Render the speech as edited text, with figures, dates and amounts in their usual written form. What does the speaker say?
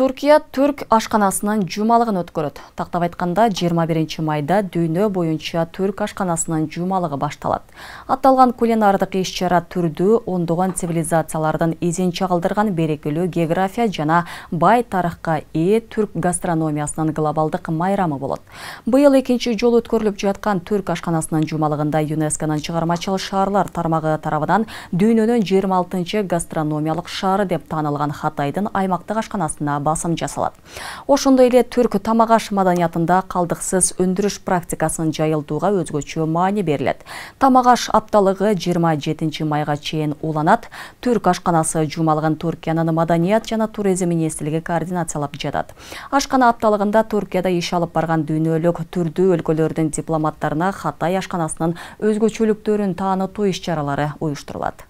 Түркия түрк ашканасынын жумалыгын өткөрөт. Тактап айтканда 21 майда дүйнө боюнча түрк ашканасынын жумалыгы башталат. Аталган кулинардык иш-чара түрдүү ондогон цивилизациялардын изин чагылдырган берекелүү география жана бай тарыхка ээ түрк гастрономиясынын глобалдык майрамы болот. Быйыл экинчи жолу өткөрүлүп жаткан түрк ашканасынын жумалыгында ЮНЕСКОнун чыгармачыл шаарлар тармагы тарабынан дүйнөнүн 26 гастрономиялык шаары деп таанылган Хатайдын аймактык ашканасына басым жасалат. Ошондой эле түрк тамак аш маданиятында калдыксыз өндүрүш практикасын жайылтууга өзгөчө маани берилет. Тамак аш апталыгы 27 майга чейин уланат. Түрк ашканасы жумалыгын Түркиянын маданият жана туризм министрлиги координациялап жатат. Ашкана апталыгында Түркияда иш алып барган дүйнөлүк түрдүү өлкөлөрдүн дипломаттарына Хатай ашканасынын өзгөчөлүктөрүн таанытуу иш-чаралары уюштурулат.